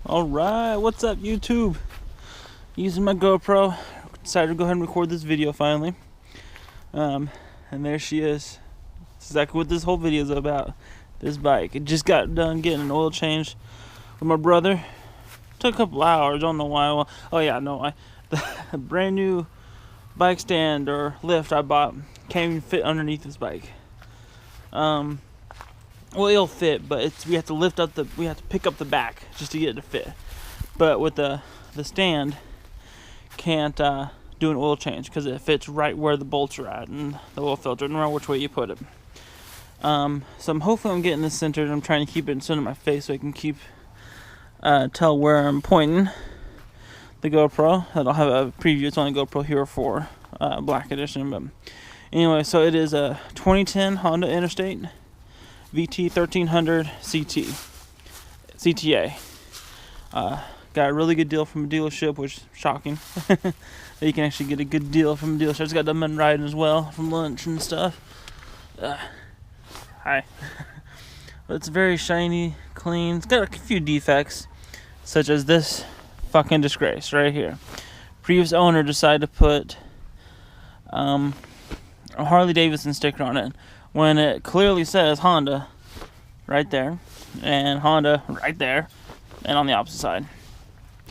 Alright, what's up YouTube? Using my GoPro, decided to go ahead and record this video finally. And there she is. That's exactly what this whole video is about. This bike. It just got done getting an oil change with my brother. Took a couple hours, don't know why. Well, oh yeah, no, the brand new bike stand or lift I bought can't even fit underneath this bike. Well, it'll fit, but we have to lift up we have to pick up the back just to get it to fit. But with the stand, can't do an oil change because it fits right where the bolts are at and the oil filter, no matter which way you put it. So hopefully I'm getting this centered. I'm trying to keep it in front of my face so I can tell where I'm pointing the GoPro. I'll have a preview. It's only GoPro Hero 4 Black Edition, but anyway, so it is a 2010 Honda Interstate VT1300CT CTA. Got a really good deal from a dealership, which is shocking. That you can actually get a good deal from a dealership. It's got done riding as well from lunch and stuff. Hi. But it's very shiny, clean. It's got a few defects, such as this fucking disgrace right here. Previous owner decided to put a Harley Davidson sticker on it when it clearly says Honda right there and Honda right there and on the opposite side.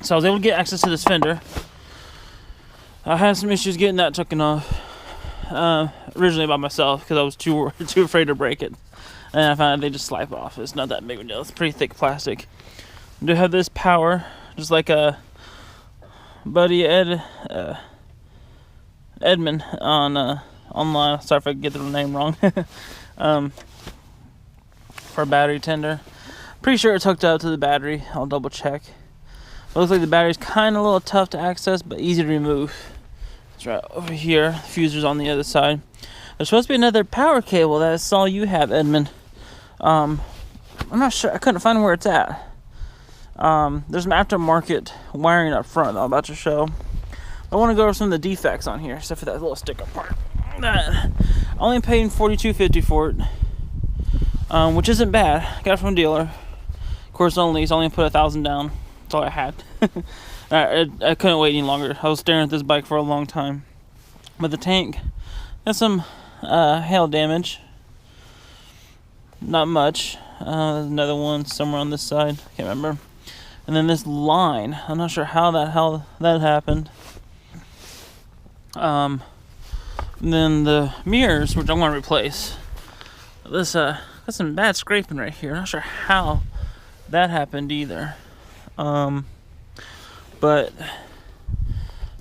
So I was able to get access to this fender. I had some issues getting that taken off originally by myself because I was too afraid to break it, and I found out they just slide off. It's not that big of a deal. It's pretty thick plastic. I do have this power, just like a buddy Edmund on online. Sorry if I get the name wrong. For a battery tender. Pretty sure it's hooked up to the battery. I'll double check. It looks like the battery's kind of a little tough to access, but easy to remove. It's right over here. The fuser's on the other side. There's supposed to be another power cable. That's all you have, Edmund. I'm not sure. I couldn't find where it's at. There's some aftermarket wiring up front that I'm about to show. I want to go over some of the defects on here, except for that little sticker part. I only paid $42.50 for it, which isn't bad. Got it from a dealer. Of course, only put $1,000 down. That's all I had. I couldn't wait any longer. I was staring at this bike for a long time. But the tank has some hail damage. Not much. There's another one somewhere on this side. Can't remember. And then this line. I'm not sure how that happened. And then the mirrors, which I'm going to replace. This got some bad scraping right here. I'm not sure how that happened either. But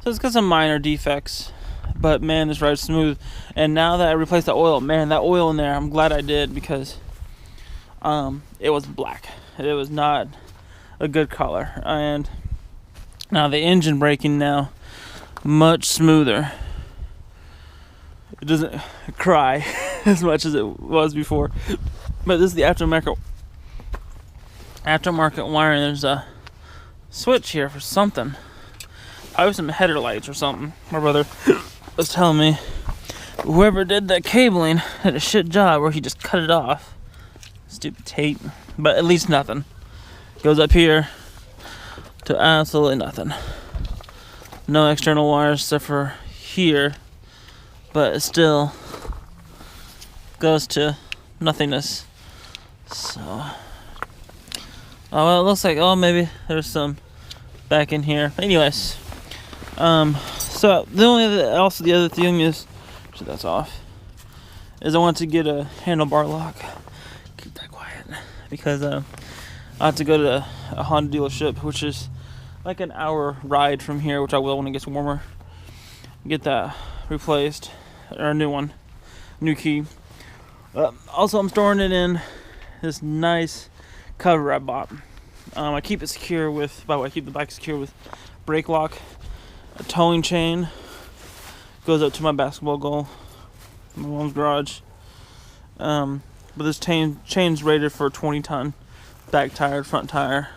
so it's got some minor defects. But man, this ride's smooth. And now that I replaced the oil, man, that oil in there, I'm glad I did, because it was black. It was not a good color. And now the engine braking now much smoother. It doesn't cry as much as it was before. But this is the aftermarket wiring. There's a switch here for something. Probably some header lights or something. My brother was telling me whoever did that cabling did a shit job, where he just cut it off. Stupid tape. But at least nothing. Goes up here to absolutely nothing. No external wires except for here. But it still goes to nothingness. So, well, it looks like, maybe there's some back in here. But anyways, so the other thing is, so that's off, is I want to get a handlebar lock. Keep that quiet, because I have to go to a Honda dealership, which is like an hour ride from here, which I will when it gets warmer. Get that replaced, or a new one, new key. Also, I'm storing it in this nice cover I bought. I keep it secure with, by the way, I keep the bike secure with brake lock, a towing chain, goes up to my basketball goal, my mom's garage. But this chain's rated for 20-ton, back tire, front tire,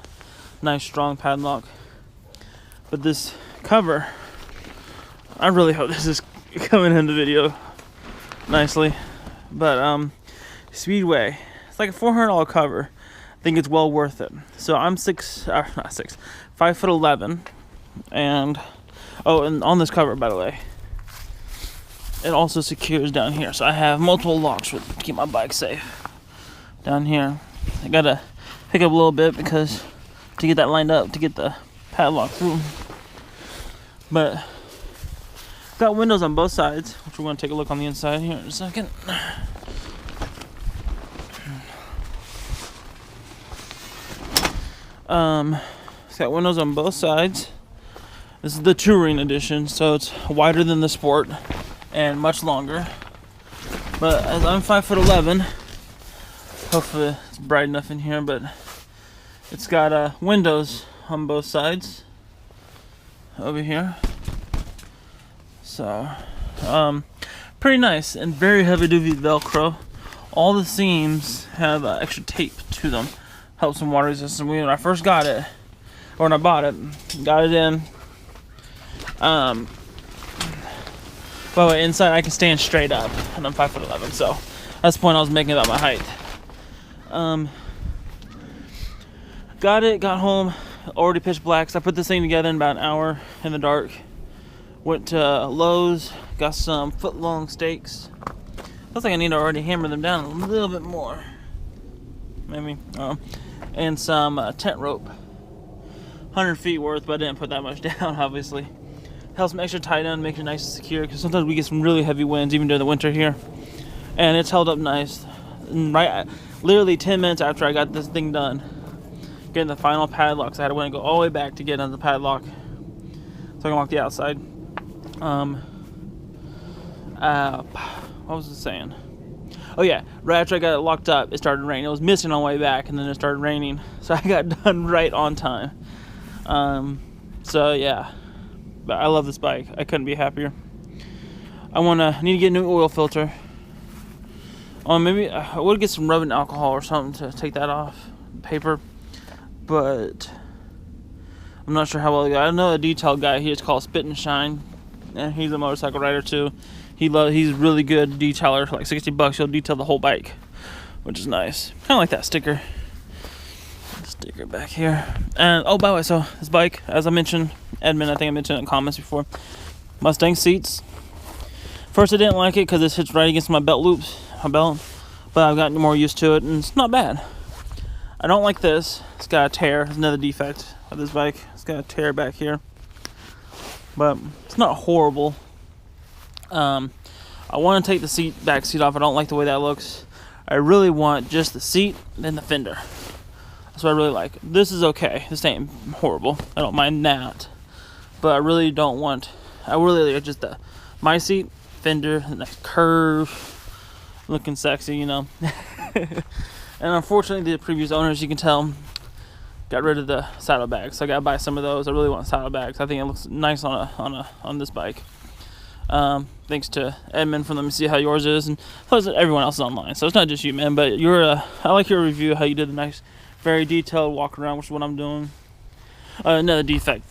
nice strong padlock. But this cover, I really hope this is coming in the video nicely. But Speedway, it's like a $400 cover think it's well worth it. So I'm 5'11", and and on this cover, by the way, it also secures down here. So I have multiple locks to keep my bike safe down here. I gotta pick up a little bit because to get that lined up to get the padlock through. But got windows on both sides, which we're going to take a look on the inside here in a second. It's got windows on both sides. This is the Touring edition, so it's wider than the Sport and much longer. But as I'm 5'11", hopefully it's bright enough in here, but it's got windows on both sides over here. So, pretty nice and very heavy duty Velcro. All the seams have extra tape to them. Helps them water resistant. When I first got it, or when I bought it, got it in. By the way, inside I can stand straight up, and I'm 5'11", so that's the point I was making about my height. Got home, already pitch black. So I put this thing together in about an hour in the dark. Went to Lowe's, got some foot-long stakes. Looks like I need to already hammer them down a little bit more. Maybe. And some tent rope. 100 feet worth, but I didn't put that much down, obviously. Helps them extra tight down, makes it nice and secure, because sometimes we get some really heavy winds, even during the winter here. And it's held up nice. And literally 10 minutes after I got this thing done, getting the final padlocks, I had to go all the way back to get on the padlock so I can lock the outside. What was it saying? Oh yeah, right after I got it locked up, it started raining. It was missing on the way back, and then it started raining, so I got done right on time. So yeah, but I love this bike. I couldn't be happier. I need to get a new oil filter. Maybe I would get some rubbing alcohol or something to take that off paper, but I'm not sure how well it goes. I know a detail guy here. It's called Spit and Shine, and he's a motorcycle rider too. He's really good detailer. For like $60, he'll detail the whole bike, which is nice. Kind of like that sticker back here. And oh, by the way, so this bike, as I mentioned, Edmund, I think I mentioned it in comments before. Mustang seats. First, I didn't like it because it sits right against my belt, but I've gotten more used to it, and it's not bad. I don't like this. It's got a tear. It's another defect of this bike. It's got a tear back here, but it's not horrible. I want to take the back seat off. I don't like the way that looks. I really want just the seat and the fender. That's what I really like. This is okay. This ain't horrible. I don't mind that, but I really don't want. I really like just my seat, fender, and that curve, looking sexy, you know. And unfortunately, the previous owners, you can tell, got rid of the saddlebags. So I gotta buy some of those. I really want saddlebags. I think it looks nice on this bike. Thanks to Edmund for letting me see how yours is, and plus everyone else is online. So it's not just you, man. But I like your review. How you did the nice, very detailed walk around, which is what I'm doing. Another defect.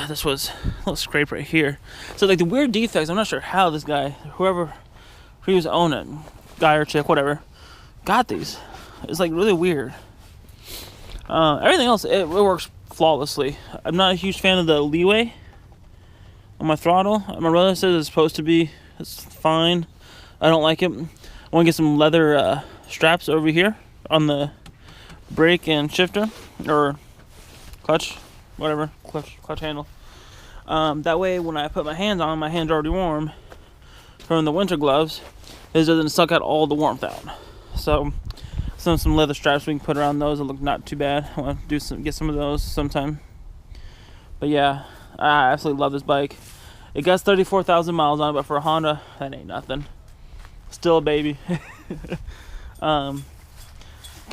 This was a little scrape right here. So like the weird defects, I'm not sure how this guy, who was owning it, guy or chick, whatever, got these. It's like really weird. Everything else, it works flawlessly. I'm not a huge fan of the leeway on my throttle. My brother says it's supposed to be. It's fine. I don't like it. I want to get some leather straps over here on the brake and shifter or clutch, whatever, clutch handle. That way, when I put my hands on, my hands are already warm from the winter gloves. It doesn't suck out all the warmth out. So some leather straps we can put around those. It look not too bad. I want to get some of those sometime. But yeah, I absolutely love this bike. It got 34,000 miles on it, but for a Honda, that ain't nothing. Still a baby.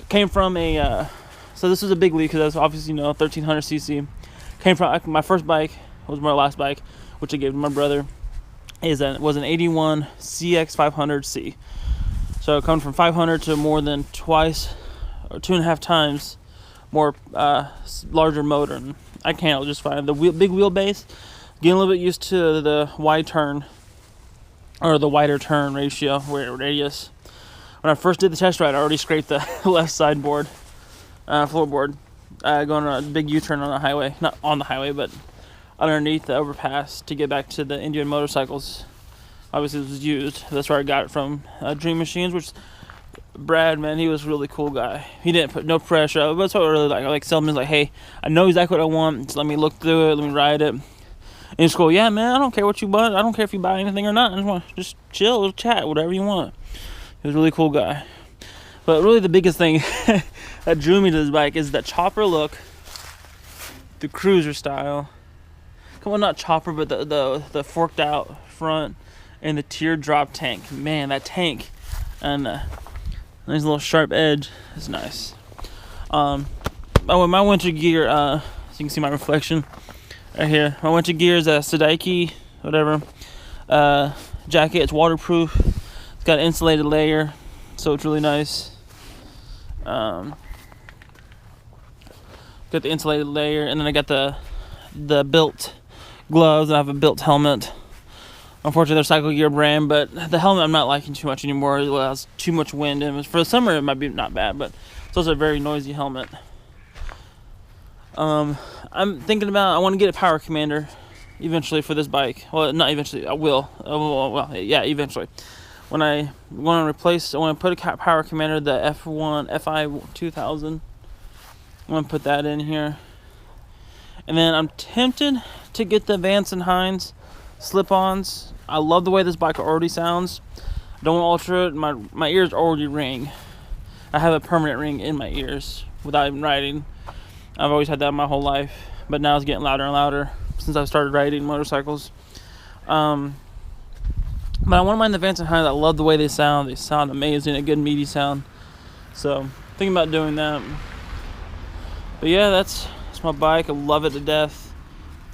Came from so this was a big league because that's obviously 1300cc. Came from my first bike, was my last bike, which I gave to my brother. Was an 81 CX500C. So coming from 500 to more than twice or 2.5 times more larger motor, and I can handle just fine. The big wheelbase, getting a little bit used to the wide turn or the wider turn radius. When I first did the test ride, I already scraped the left sideboard floorboard, going on a big U-turn on the highway. Not on the highway, but underneath the overpass to get back to the Indian motorcycles. Obviously, it was used. That's where I got it from. Dream Machines, which Brad, man, he was a really cool guy. He didn't put no pressure. That's what I really like. I like salesmen like, hey, I know exactly what I want. Just let me look through it. Let me ride it. And he's cool. Yeah, man, I don't care what you buy. I don't care if you buy anything or not. I just want to just chill, chat, whatever you want. He was a really cool guy. But really the biggest thing that drew me to this bike is that chopper look, the cruiser style. Come on, not chopper, but the forked out front and the teardrop tank. Man, that tank and nice little sharp edge is nice. My winter gear, so you can see my reflection right here. My winter gear is a Sadiki, whatever. Jacket, it's waterproof. It's got an insulated layer, so it's really nice. Got the insulated layer, and then I got the built gloves, and I have a built helmet. Unfortunately, they're Cycle Gear brand, but the helmet I'm not liking too much anymore. It has too much wind, and for the summer it might be not bad, but it's also a very noisy helmet. I'm thinking about, I want to get a power commander eventually for this bike. Well, not eventually, I will. Well, yeah, eventually. When I want to replace, I want to put a power commander, the FI 2000. I want to put that in here. And then I'm tempted to get the Vance & Hines slip-ons. I love the way this bike already sounds. Don't alter it. My ears already ring. I have a permanent ring in my ears without even riding. I've always had that my whole life, but now it's getting louder and louder since I've started riding motorcycles. But I wouldn't mind the Vance & Hines. I love the way they sound. They sound amazing, a good meaty sound. So thinking about doing that. But yeah, that's my bike. I love it to death.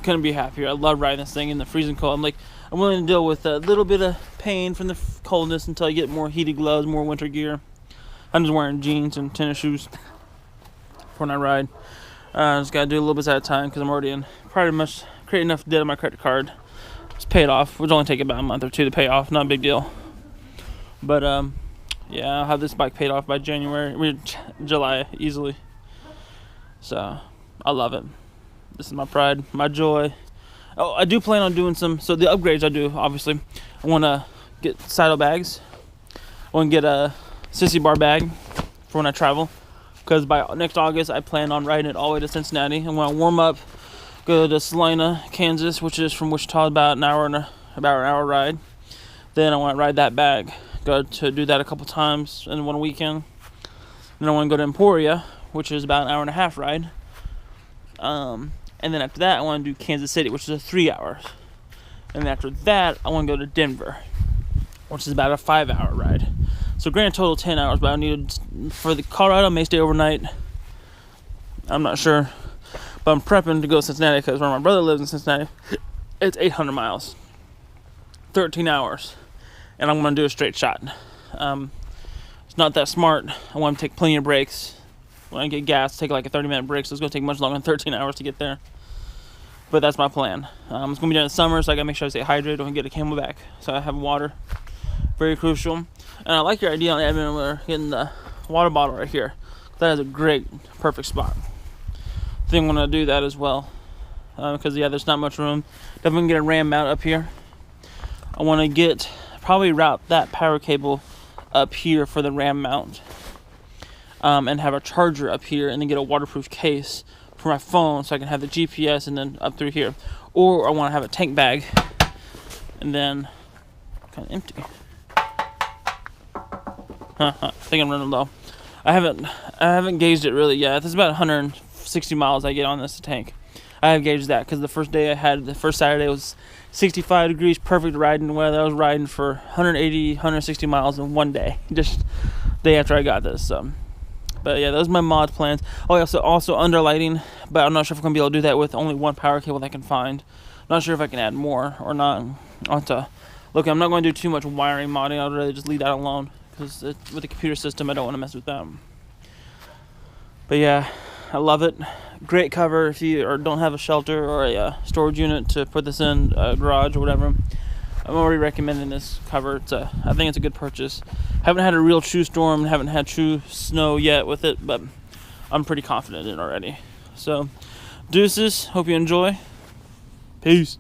Couldn't be happier. I love riding this thing in the freezing cold. I'm willing to deal with a little bit of pain from the coldness until I get more heated gloves, more winter gear. I'm just wearing jeans and tennis shoes when I ride. Just gotta do a little bit at a time because I'm already in pretty much create enough debt on my credit card. Just pay it off. Which only take about a month or two to pay off. Not a big deal. But yeah, I'll have this bike paid off by July easily. So I love it. This is my pride, my joy. Oh, I do plan on doing so the upgrades I do, obviously. I want to get saddlebags. I want to get a sissy bar bag for when I travel. Because by next August, I plan on riding it all the way to Cincinnati. I'm going to warm up, go to Salina, Kansas, which is from Wichita, about an hour ride. Then I want to ride that back. Go to do that a couple times in one weekend. Then I want to go to Emporia, which is about an hour and a half ride. And then after that, I want to do Kansas City, which is a 3 hours. And then after that, I want to go to Denver, which is about a 5 hour ride. So grand total 10 hours, but I need for the Colorado, I may stay overnight. I'm not sure. But I'm prepping to go to Cincinnati because where my brother lives in Cincinnati, it's 800 miles, 13 hours. And I'm going to do a straight shot. It's not that smart. I want to take plenty of breaks. When I get gas, take like a 30-minute break, so it's going to take much longer than 13 hours to get there. But that's my plan. It's going to be during the summer, so I got to make sure I stay hydrated and get a Camelback. So I have water. Very crucial. And I like your idea on Edmund getting the water bottle right here. That is a great, perfect spot. I think I'm going to do that as well. Because, yeah, there's not much room. Definitely going to get a RAM mount up here. I want to probably route that power cable up here for the RAM mount. And have a charger up here, and then get a waterproof case for my phone so I can have the GPS and then up through here. Or I want to have a tank bag and then kind of empty. I think I'm running low. I haven't gauged it really yet. It's about 160 miles I get on this tank. I have gauged that because the first Saturday was 65 degrees, perfect riding weather. I was riding for 180, 160 miles in one day, just day after I got this. But yeah, those are my mod plans. Oh, yeah, also underlighting, but I'm not sure if I'm going to be able to do that with only one power cable that I can find. I'm not sure if I can add more or not. I'll have to look. I'm not going to do too much wiring modding. I'd rather just leave that alone because with the computer system, I don't want to mess with that. But yeah, I love it. Great cover if you don't have a shelter or a storage unit to put this in a garage or whatever. I'm already recommending this cover. I think it's a good purchase. Haven't had a real true storm, haven't had true snow yet with it, but I'm pretty confident in already. So, deuces. Hope you enjoy. Peace.